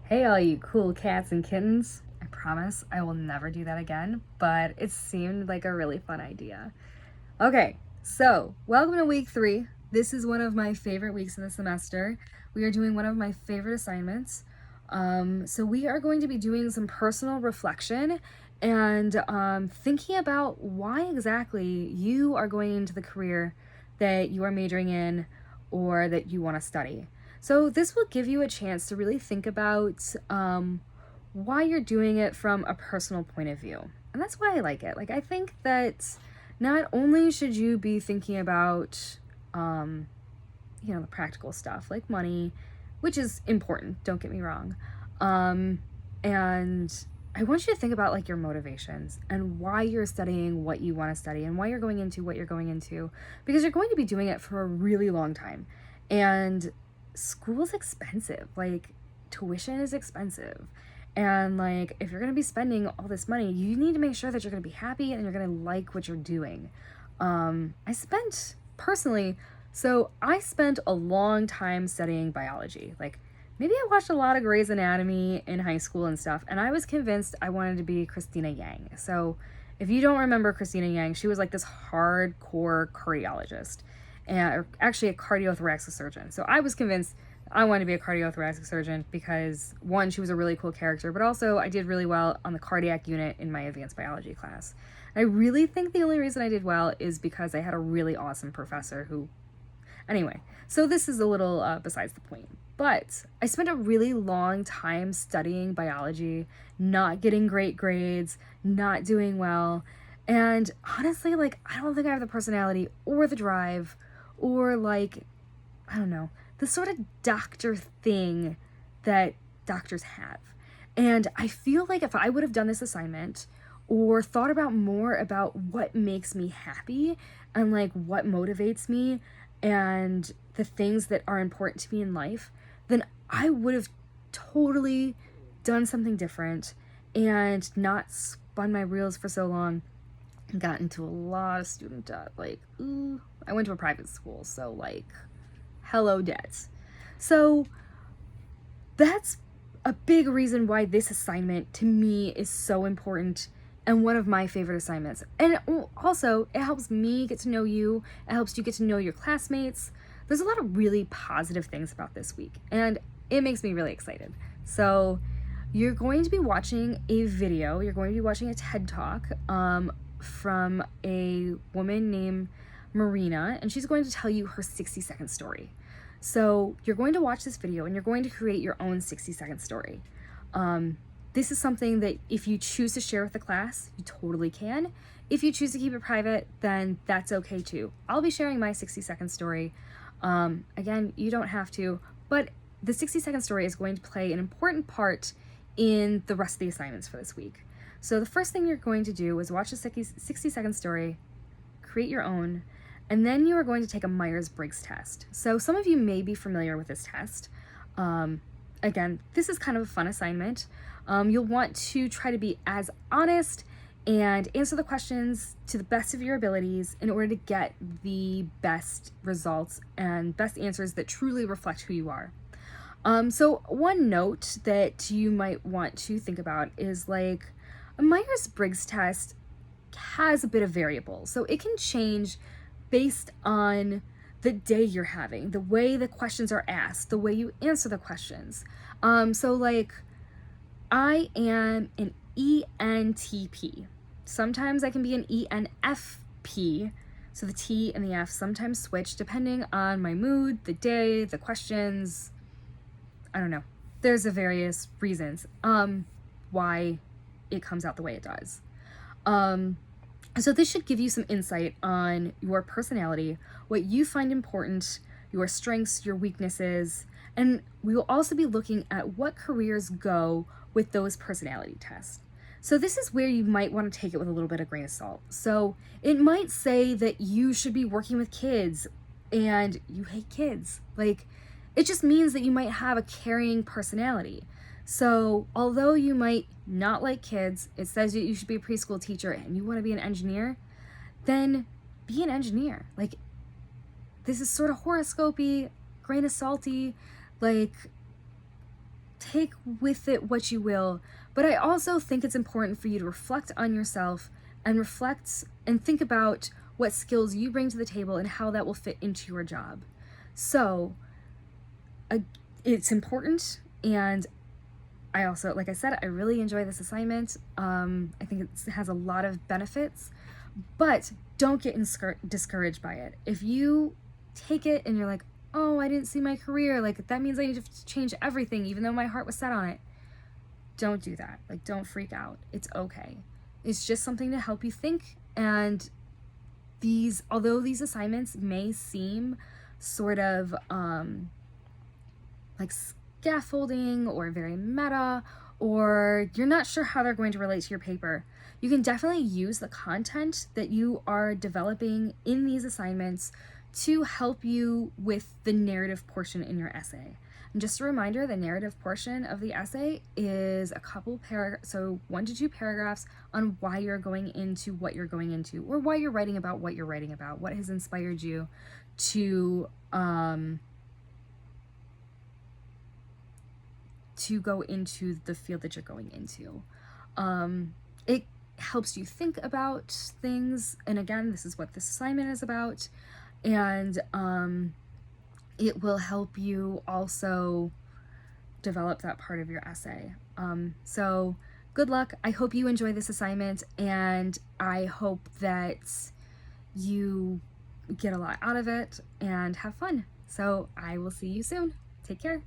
Hey, all you cool cats and kittens. I promise I will never do that again, but it seemed like a really fun idea. Okay, so welcome to week 3. This is one of my favorite weeks of the semester. We are doing one of my favorite assignments. So we are going to be doing some personal reflection and thinking about why exactly you are going into the career that you are majoring in or that you want to study. So this will give you a chance to really think about why you're doing it from a personal point of view. And that's why I like it. Like, I think that not only should you be thinking about, the practical stuff like money, which is important, don't get me wrong. And I want you to think about like your motivations and why you're studying what you want to study and why you're going into what you're going into, because you're going to be doing it for a really long time. And school's expensive. Like, tuition is expensive. And like, if you're going to be spending all this money, you need to make sure that you're going to be happy and you're going to like what you're doing. I spent personally, so I spent a long time studying biology. Like, maybe I watched a lot of Grey's Anatomy in high school and stuff, and I was convinced I wanted to be Christina Yang. So if you don't remember Christina Yang, she was like this hardcore cardiologist, and actually a cardiothoracic surgeon. So I was convinced I wanted to be a cardiothoracic surgeon because, one, she was a really cool character, but also I did really well on the cardiac unit in my advanced biology class. I really think the only reason I did well is because I had a really awesome professor who, anyway, so this is a little besides the point. But I spent a really long time studying biology, not getting great grades, not doing well. And honestly, like, I don't think I have the personality or the drive or, like, I don't know, the sort of doctor thing that doctors have. And I feel like if I would have done this assignment or thought about more about what makes me happy and like what motivates me and the things that are important to me in life, then I would have totally done something different and not spun my reels for so long and got into a lot of student debt. Like, ooh, I went to a private school, so like, hello debts. So that's a big reason why this assignment to me is so important and one of my favorite assignments. And also, it helps me get to know you, it helps you get to know your classmates. There's a lot of really positive things about this week, and it makes me really excited. So, you're going to be watching a video, you're going to be watching a TED Talk from a woman named Marina, and she's going to tell you her 60-second story. So you're going to watch this video and you're going to create your own 60-second story. This is something that if you choose to share with the class, you totally can. If you choose to keep it private, then that's okay too. I'll be sharing my 60-second story. Again, you don't have to, but the 60-second story is going to play an important part in the rest of the assignments for this week. So the first thing you're going to do is watch a 60-second story, create your own, and then you are going to take a Myers-Briggs test. So some of you may be familiar with this test. Again, this is kind of a fun assignment. You'll want to try to be as honest and answer the questions to the best of your abilities in order to get the best results and best answers that truly reflect who you are. So one note that you might want to think about is like a Myers-Briggs test has a bit of variable. So it can change based on the day you're having, the way the questions are asked, the way you answer the questions. So like, I am an ENTP. Sometimes I can be an ENFP. So the T and the F sometimes switch depending on my mood, the day, the questions. I don't know. There's a various reasons why it comes out the way it does. So this should give you some insight on your personality, what you find important, your strengths, your weaknesses, and we will also be looking at what careers go with those personality tests. So this is where you might want to take it with a little bit of grain of salt. So it might say that you should be working with kids and you hate kids. Like, it just means that you might have a caring personality. So although you might not like kids, it says that you should be a preschool teacher and you want to be an engineer, then be an engineer. Like, this is sort of horoscopy, grain of salty, like, take with it what you will, but I also think it's important for you to reflect on yourself and reflect and think about what skills you bring to the table and how that will fit into your job. So it's important, and I also, like I said, I really enjoy this assignment. I think it has a lot of benefits, but don't get discouraged by it. If you take it and you're like, oh, I didn't see my career, like that means I need to change everything, even though my heart was set on it. Don't do that. Like, don't freak out. It's okay. It's just something to help you think. And although these assignments may seem sort of like scaffolding or very meta, or you're not sure how they're going to relate to your paper, you can definitely use the content that you are developing in these assignments to help you with the narrative portion in your essay. And just a reminder, the narrative portion of the essay is a couple so 1 to 2 paragraphs on why you're going into what you're going into, or why you're writing about what you're writing about, what has inspired you to go into the field that you're going into. It helps you think about things, and again, this is what this assignment is about, and it will help you also develop that part of your essay. So good luck. I hope you enjoy this assignment, and I hope that you get a lot out of it and have fun. So I will see you soon. Take care.